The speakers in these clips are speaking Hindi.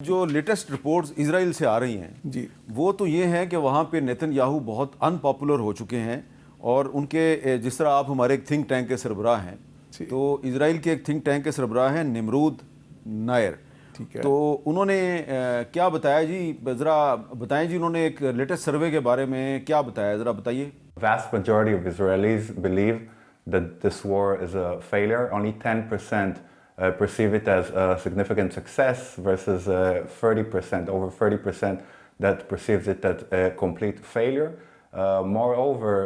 जो लेटेस्ट रिपोर्ट्स इजराइल से आ रही हैं जी, वो तो ये हैं कि वहाँ पे नेतन्याहू बहुत अनपॉपुलर हो चुके हैं और उनके जिस तरह आप हमारे एक थिंक टैंक के सरबराह हैं, जी, तो इजराइल के एक थिंक टैंक के सरबराह हैं निमरूद नायर। ठीक है। तो उन्होंने क्या बताया जी, ज़रा बताएं जी, उन्होंने एक लेटेस्ट सर्वे के बारे में क्या बताया, ज़रा बताइए। Vast majority of Israelis believe that this war is a failure. Only 10% perceive it as a significant success versus 30%, over 30% that perceives it as a complete failure. Moreover,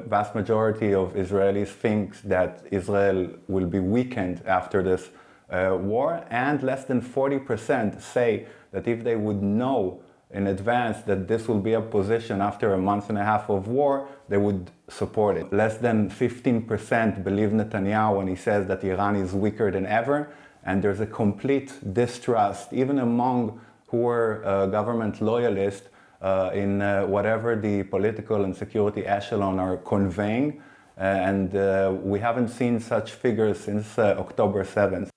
vast majority of Israelis think that Israel will be weakened after this war, and less than 40% say that if they would know in advance that this will be a position after a month and a half of war, they would support it. Less than 15% believe Netanyahu when he says that Iran is weaker than ever, and there's a complete distrust, even among who are government loyalists, in whatever the political and security echelon are conveying, and we haven't seen such figures since October 7th.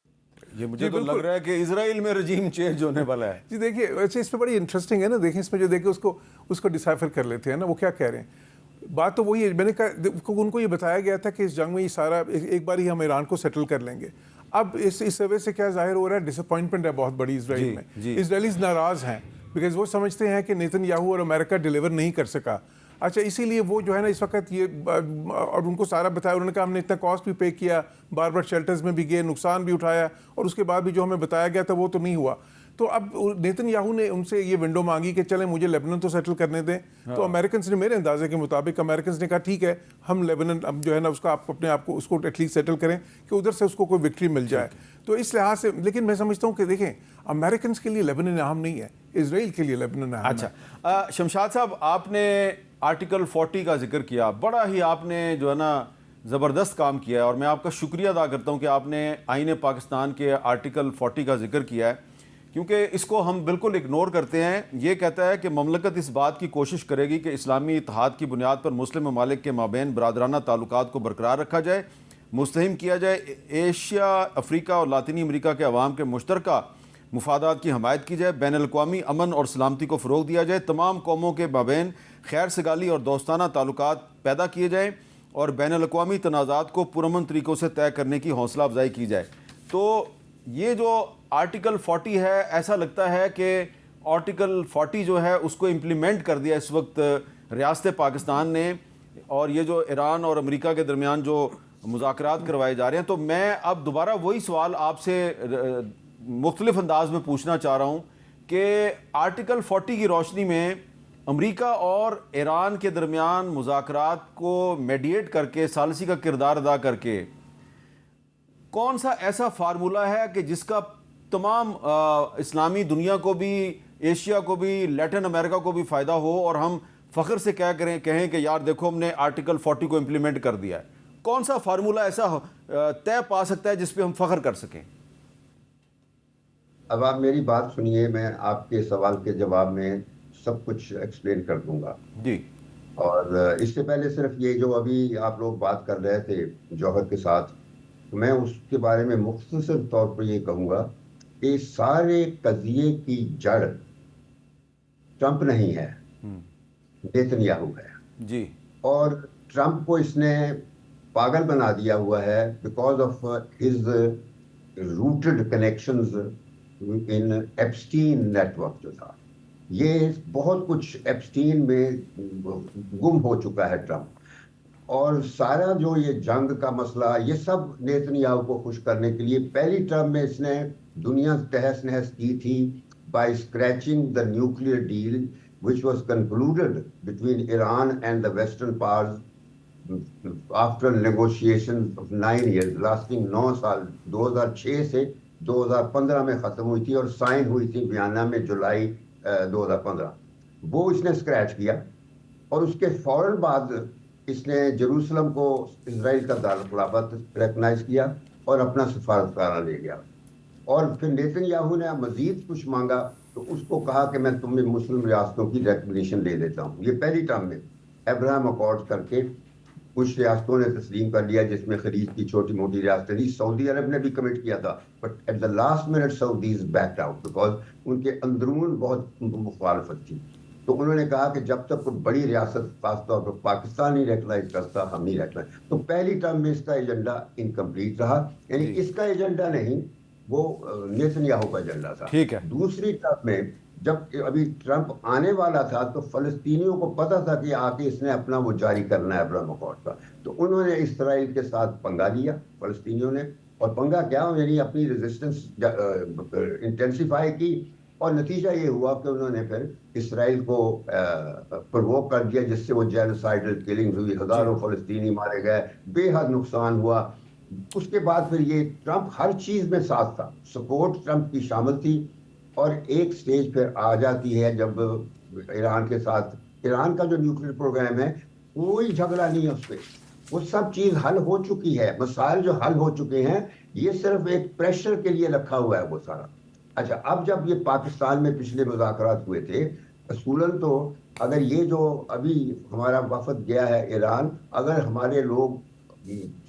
ये मुझे तो लग रहा है कि इजराइल में रजीम चेंज होने वाला है। जी देखिए, वैसे इसमें बड़ी इंटरेस्टिंग है ना, देखें इसमें जो देखें उसको डिसाइफर कर लेते हैं ना, वो क्या कह रहे हैं। बात तो वही है, मैंने कहा उनको ये बताया गया था कि इस जंग में ये सारा एक बार ही हम ईरान को सेटल कर लेंगे। अब इस सर्वे से क्या जाहिर हो रहा है, डिसअपॉइंटमेंट है बहुत बड़ी इजराइल में। इजराइलीज नाराज़ हैं बिकॉज वो समझते हैं कि नेतन्याहू और अमेरिका डिलीवर नहीं कर सका। अच्छा, इसीलिए वो जो है ना इस वक्त ये, और उनको सारा बताया, उन्होंने कहा हमने इतना कॉस्ट भी पे किया, बार बार शेल्टर्स में भी गए, नुकसान भी उठाया, और उसके बाद भी जो हमें बताया गया था वो तो नहीं हुआ। तो अब नेतन्याहू ने उनसे ये विंडो मांगी कि चलें मुझे लेबनान तो सेटल करने दें। तो अमेरिकन ने, मेरे अंदाजे के मुताबिक अमेरिकन ने कहा ठीक है, हम लेबनान अब जो है ना उसका आप अपने आप को उसको एटलीस्ट सेटल करें कि उधर से उसको कोई विक्ट्री मिल जाए। तो इस लिहाज से, लेकिन मैं समझता हूँ कि देखें अमेरिकन के लिए लेबनान अहम नहीं है, इसराइल के लिए लेबनान अहम है। अच्छा, शमशाद साहब, आपने आर्टिकल 40 का जिक्र किया, बड़ा ही आपने जो है ना ज़बरदस्त काम किया है और मैं आपका शुक्रिया अदा करता हूँ कि आपने आईन पाकिस्तान के आर्टिकल 40 का जिक्र किया है, क्योंकि इसको हम बिल्कुल इग्नोर करते हैं। ये कहता है कि ममलकत इस बात की कोशिश करेगी कि इस्लामी इत्तेहाद की बुनियाद पर मुस्लिम ममालिक के माबैन बरादराना ताल्लुकात को बरकरार रखा जाए, मुस्तहम किया जाए, एशिया, अफ्रीका और लातिनी अमरीका के अवाम के मुश्तरका मुफादात की हमायत की जाए, बैनुल-अक़वामी अमन और सलामती को फ़रोग़ दिया जाए, तमाम कौमों के माबैन खैर सगाली और दोस्ताना ताल्लुकात पैदा किए जाएँ और बैनुल-अक़वामी तनाज़ात को पुरअमन तरीक़ों से तय करने की हौसला अफजाई की जाए। तो ये जो आर्टिकल 40 है, ऐसा लगता है कि आर्टिकल 40 जो है उसको इम्प्लीमेंट कर दिया इस वक्त रियासत पाकिस्तान ने, और ये जो ईरान और अमेरिका के दरमियान जो मुज़ाकरात करवाए जा रहे हैं। तो मैं अब दोबारा वही सवाल आपसे मुख्तलिफ अंदाज में पूछना चाह रहा हूँ कि आर्टिकल 40 की रोशनी में अमेरिका और ईरान के दरमियान मुज़ाकरात को मेडिएट करके, सालसी का किरदार अदा करके, कौन सा ऐसा फार्मूला है कि जिसका तमाम इस्लामी दुनिया को भी, एशिया को भी, लैटिन अमेरिका को भी फ़ायदा हो और हम फ़ख्र से क्या कहें कि यार देखो हमने आर्टिकल 40 को इम्प्लीमेंट कर दिया है। कौन सा फार्मूला ऐसा तय पा सकता है जिस पे हम फ़ख्र कर सकें? अब आप मेरी बात सुनिए, मैं आपके सवाल के जवाब में सब कुछ एक्सप्लेन कर दूंगा जी। और इससे पहले सिर्फ ये जो अभी आप लोग बात कर रहे थे जौहर के साथ, तो मैं उसके बारे में मुख्तसर तौर पर ये कहूँगा कि सारे कज़िये की जड़ ट्रंप नहीं है, नेतन्याहू है जी। और ट्रंप को इसने पागल बना दिया हुआ है because of his rooted connections in Epstein network जो था। ये बहुत कुछ एप्स्टीन में गुम हो चुका है ट्रंप, और सारा जो ये जंग का मसला, ये सब नेतन्याहू को खुश करने के लिए पहली टर्म में इसने दुनिया तहस नहस की थी by scratching the nuclear deal which was concluded between Iran and the Western powers after negotiations of 9 years, lasting 9 साल, 2006 से 2015 में ख़त्म हुई थी और साइन हुई थी वियना में जुलाई 2015। वो इसने स्क्रैच किया और उसके फ़ौरन बाद इसने जेरूसलम को इजराइल का दारुल-ए-ख़िलाफ़त रिकॉग्नाइज किया और अपना सफारतखाना ले गया। और फिर नेतन्याहू ने मज़ीद कुछ मांगा तो उसको कहा कि मैं तुम्हें मुस्लिम रियासतों की रिकग्निशन दे देता हूँ। ये पहली टर्म में अब्राहम अकॉर्ड करके कुछ रियासतों ने तस्लीम कर लिया, जिसमें खलीज की छोटी मोटी रियासतें थी। सऊदी अरब ने भी कमिट किया था, but at the last minute Saudis backed out because उनके अंदरून बहुत मुखालफत थी। तो उन्होंने कहा कि जब तक कोई बड़ी रियासत, खासतौर पर पाकिस्तान नहीं रेकग्नाइज करता, हम नहीं रेकग्नाइज। तो पहली टर्म में इसका एजेंडा इनकम्प्लीट रहा, यानी इसका एजेंडा नहीं, वो नेतन्याहू का एजेंडा था। ठीक है। दूसरी टर्म में जब अभी ट्रंप आने वाला था तो फलस्तीनियों को पता था कि आके इसने अपना वो जारी करना है अब्राहम अकॉर्ड का, तो उन्होंने इसराइल के साथ पंगा लिया फलस्तीनियों ने। और पंगा क्या, यानी अपनी रेजिस्टेंस इंटेंसिफाई की, और नतीजा ये हुआ कि उन्होंने फिर इसराइल को प्रवोक कर दिया, जिससे वो जेनोसाइडल किलिंग हुई, हजारों फलस्तीनी मारे गए, बेहद नुकसान हुआ। उसके बाद फिर ये ट्रंप हर चीज में साथ था, सपोर्ट ट्रंप की शामिल थी। और एक स्टेज पर आ जाती है जब ईरान के साथ, ईरान का जो न्यूक्लियर प्रोग्राम है, कोई झगड़ा नहीं है उस पर, वो सब चीज हल हो चुकी है, मसाइल जो हल हो चुके हैं, ये सिर्फ एक प्रेशर के लिए रखा हुआ है वो सारा। अच्छा, अब जब ये पाकिस्तान में पिछले मुज़ाकरात हुए थे, असूलन तो अगर ये जो अभी हमारा वफद गया है ईरान, अगर हमारे लोग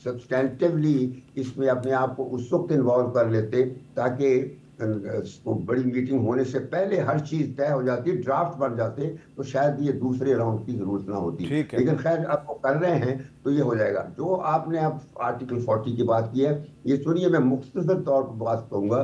सब्सटेंटिवली इसमें अपने आप को उस वक्त इन्वॉल्व कर लेते ताकि बड़ी मीटिंग होने से पहले हर चीज तय हो जाती, ड्राफ्ट बन जाते, तो शायद ये दूसरे राउंड की जरूरत ना होती। लेकिन खैर अब वो कर रहे हैं तो ये हो जाएगा। जो आपने अब आर्टिकल 40 की बात की है, ये सुनिए, मैं मुख्तसर तौर पर बात कहूंगा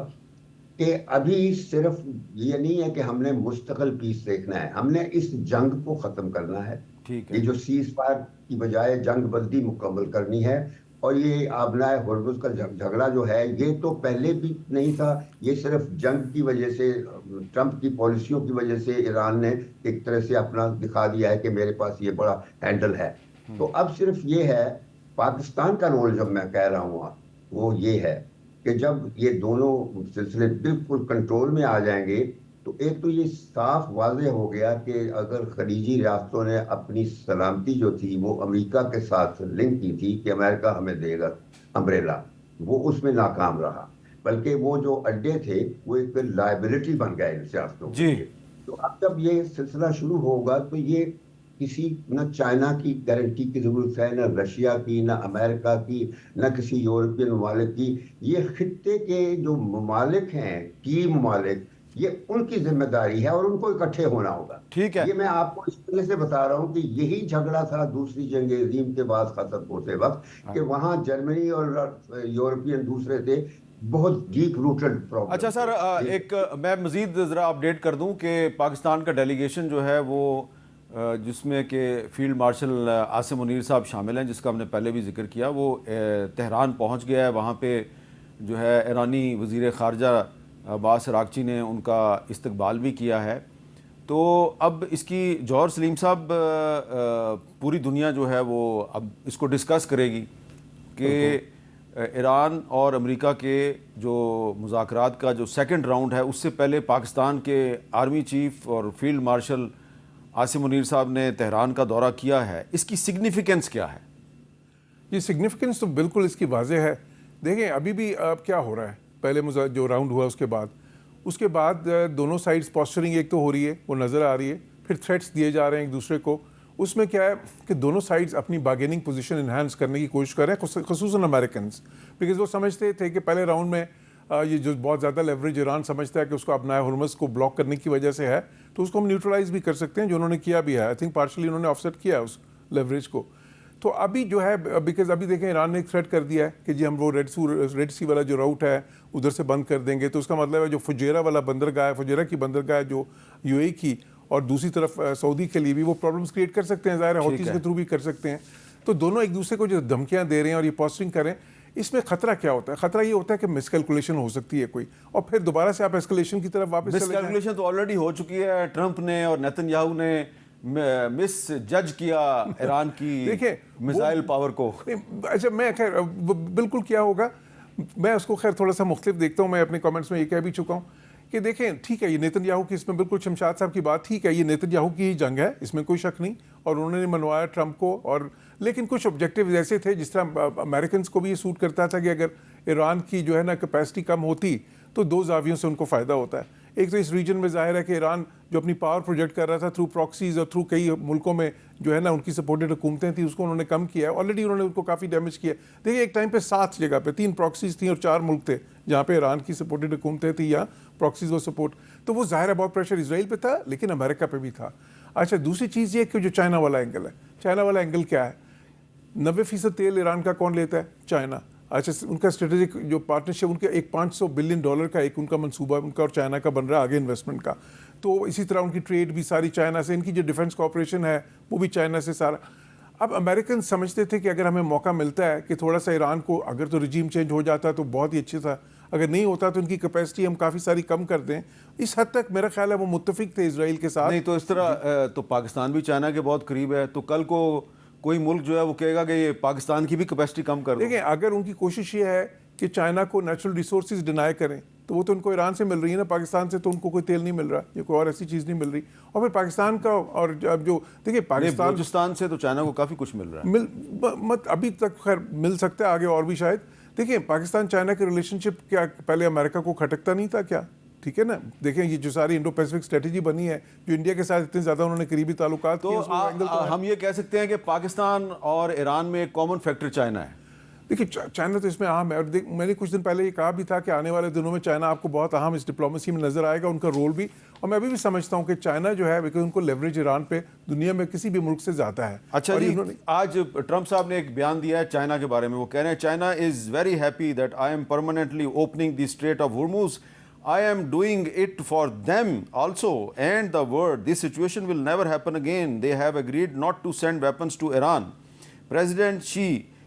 कि अभी सिर्फ ये नहीं है कि हमने मुस्तकिल पीस देखना है, हमने इस जंग को खत्म करना है। ये जो सीज फायर की बजाय जंग बंदी मुकम्मल करनी है। और ये आबनाए हुर्मुज़ का झगड़ा जो है, ये तो पहले भी नहीं था, ये सिर्फ जंग की वजह से, ट्रंप की पॉलिसियों की वजह से ईरान ने एक तरह से अपना दिखा दिया है कि मेरे पास ये बड़ा हैंडल है। तो अब सिर्फ ये है, पाकिस्तान का रोल जब मैं कह रहा हूँ वो ये है कि जब ये दोनों सिलसिले बिल्कुल कंट्रोल में आ जाएंगे, तो एक तो ये साफ वाज़ेह हो गया कि अगर खलीजी रियासतों ने अपनी सलामती जो थी वो अमेरिका के साथ लिंक की थी कि अमेरिका हमें देगा अम्ब्रेला, वो उसमें नाकाम रहा, बल्कि वो जो अड्डे थे वो एक लायबिलिटी बन गए इन रियासतों के। तो अब जब ये सिलसिला शुरू होगा तो ये किसी न चाइना की गारंटी की जरूरत है, न रशिया की, न अमेरिका की, न किसी यूरोपियन ममालिक की। ये खित्ते के जो ममालिक हैं, की ममालिक, ये उनकी जिम्मेदारी है और उनको इकट्ठे होना होगा। ठीक है। ये मैं आपको इस तरह से बता रहा हूँ कि यही झगड़ा था दूसरी जंग अज़ीम के बाद खत्म होते वक्त, कि वहां जर्मनी और यूरोपियन दूसरे थे, बहुत डीप रूटेड प्रॉब्लम। अच्छा सर, एक मैं मजीद ज़रा अपडेट कर दूं कि पाकिस्तान का डेलीगेशन जो है वो जिसमें कि फील्ड मार्शल आसिम मुनीर साहब शामिल हैं, जिसका हमने पहले भी जिक्र किया, वो तेहरान पहुंच गया है। वहाँ पे जो है ईरानी वज़ीर ख़ारजा अब्बास अरागची ने उनका इस्तकबाल भी किया है। तो अब इसकी जौहर सलीम साहब, पूरी दुनिया जो है वो अब इसको डिस्कस करेगी कि ईरान और अमेरिका के जो मुज़ाकरात का जो सेकंड राउंड है, उससे पहले पाकिस्तान के आर्मी चीफ और फील्ड मार्शल आसिम मुनीर साहब ने तेहरान का दौरा किया है। इसकी सिग्निफिकेंस क्या है? ये सिग्निफिकेंस तो बिल्कुल इसकी वाज़ेह है। देखें अभी भी अब क्या हो रहा है, पहले जो राउंड हुआ उसके बाद दोनों साइड्स पॉस्चरिंग एक तो हो रही है, वो नज़र आ रही है, फिर थ्रेट्स दिए जा रहे हैं एक दूसरे को। उसमें क्या है कि दोनों साइड्स अपनी बार्गेनिंग पोजीशन इन्हांस करने की कोशिश कर रहे हैं, ख़ुसूसन अमेरिकन्स, बिकॉज वो समझते थे कि पहले राउंड में ये जो बहुत ज़्यादा लेवरेज ईरान समझता है कि उसको अपना हुर्मुज़ को ब्लॉक करने की वजह से है, तो उसको हम न्यूट्रलाइज भी कर सकते हैं, जो उन्होंने किया भी है। आई थिंक पार्शली उन्होंने ऑफसेट किया है उस लेवरेज को। तो अभी जो है, बिकॉज अभी देखें ईरान ने एक थ्रेट कर दिया है कि जी हम वो रेड सी वाला जो रूट है उधर से बंद कर देंगे। तो उसका मतलब है जो फुजेरा वाला बंदरगाह है, फुजेरा की बंदरगाह है जो यूएई की, और दूसरी तरफ सऊदी के लिए भी वो प्रॉब्लम्स क्रिएट कर सकते हैं, ज़ाहिर है हौतीज़ के थ्रू भी कर सकते हैं। तो दोनों एक दूसरे को जो धमकियाँ दे रहे हैं और ये पोस्टिंग करें, इसमें खतरा क्या होता है? खतरा ये होता है कि मिसकैलकुलेशन हो सकती है कोई, और फिर दोबारा से आप एस्केलेशन की तरफ वापस चले जाएं। मिसकैलकुलेशन तो ऑलरेडी हो चुकी है। ट्रंप ने और नेतन्याहू ने मिस जज किया ईरान की देखिए मिसाइल पावर को। अच्छा, मैं खैर बिल्कुल क्या होगा, मैं उसको खैर थोड़ा सा मुख्तलिफ देखता हूँ। मैं अपने कमेंट्स में ये कह भी चुका हूँ कि देखें ठीक है, ये नेतन्याहू की, इसमें बिल्कुल शमशाद साहब की बात ठीक है, ये नेतन्याहू की ही जंग है, इसमें कोई शक नहीं, और उन्होंने मनवाया ट्रंप को। और लेकिन कुछ ऑब्जेक्टिव ऐसे थे, जिस तरह अमेरिकन को भी ये सूट करता था कि अगर ईरान की जो है ना कैपेसिटी कम होती तो दो जावियों से उनको फ़ायदा होता है। एक तो इस रीजन में जाहिर है कि ईरान जो अपनी पावर प्रोजेक्ट कर रहा था थ्रू प्रॉक्सीज और थ्रू कई मुल्कों में जो है ना उनकी सपोर्टेड हुकूमतें थी, उसको उन्होंने कम किया है। ऑलरेडी उन्होंने उनको काफ़ी डैमेज किया। देखिए एक टाइम पे 7 जगह पे 3 प्रॉक्सीज थी और 4 मुल्क थे जहाँ पे ईरान की सपोर्टेड हुकूमतें थी या प्रॉक्सीज वो सपोर्ट, तो वो जाहिर है बहुत प्रेशर इसराइल पे था लेकिन अमेरिका पे भी था। अच्छा, दूसरी चीज़ ये कि जो चाइना वाला एंगल है, चाइना वाला एंगल क्या है? 90% तेल ईरान का कौन लेता है? चाइना। अच्छा, उनका स्ट्रेटेजिक जो पार्टनरशिप, उनके एक $500 बिलियन का एक उनका मंसूबा उनका और चाइना का बन रहा है आगे इन्वेस्टमेंट का। तो इसी तरह उनकी ट्रेड भी सारी चाइना से, इनकी जो डिफेंस कॉपरेशन है वो भी चाइना से सारा। अब अमेरिकन समझते थे कि अगर हमें मौका मिलता है कि थोड़ा सा ईरान को, अगर तो रिजीम चेंज हो जाता तो बहुत ही अच्छी था, अगर नहीं होता तो उनकी कैपेसिटी हम काफ़ी सारी कम कर दें। इस हद तक मेरा ख्याल है वो मुत्तफिक थे इसराइल के साथ। नहीं तो इस तरह तो पाकिस्तान भी चाइना के बहुत करीब है, तो कल को कोई मुल्क जो है वो कहेगा कि ये पाकिस्तान की भी कैपेसिटी कम कर दो। देखिए अगर उनकी कोशिश ये है कि चाइना को नेचुरल रिसोर्सेज डिनाई करें तो वो तो उनको ईरान से मिल रही है ना, पाकिस्तान से तो उनको कोई तेल नहीं मिल रहा या कोई और ऐसी चीज़ नहीं मिल रही। और फिर पाकिस्तान का, और अब जो देखिए पाकिस्तान बलूचिस्तान से तो चाइना को काफ़ी कुछ मिल रहा है। मत अभी तक खैर मिल सकता है, आगे और भी शायद। देखिए पाकिस्तान चाइना के रिलेशनशिप क्या पहले अमेरिका को खटकता नहीं था क्या? ठीक है ना, देखें ये जो सारी इंडो पैसिफिक स्ट्रेटेजी बनी है, जो इंडिया के साथ इतने ज़्यादा उन्होंने करीबी ताल्लुकात तो किए, उसका एंगल तो है। हम ये कह सकते हैं कि पाकिस्तान और ईरान में एक कॉमन फैक्टर चाइना है। देखिए चाइना तो इसमें अहम है, और मैंने कुछ दिन पहले ये कहा भी था कि आने वाले दिनों में चाइना आपको बहुत अहम इस डिप्लोमेसी में नजर आएगा, उनका रोल भी। और मैं अभी भी समझता हूँ कि चाइना जो है, बिकॉज उनको लेवरेज ईरान पे दुनिया में किसी भी मुल्क से ज़्यादा है। अच्छा जी, आज ट्रंप साहब ने एक बयान दिया है चाइना के बारे में। वो कह रहे हैं China is very happy that I am permanently opening the strait of Hormuz. I am doing it for them also and the world. This situation will never happen again. They have agreed not to send weapons to Iran. President Xi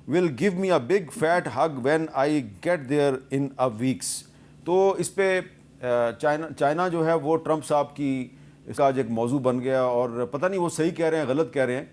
will give me a big fat hug when I get there in a weeks. तो इस पे चाइना जो है वो ट्रंप साहब की इसका आज एक मौजू बन गया, और पता नहीं वो सही कह रहे हैं गलत कह रहे हैं,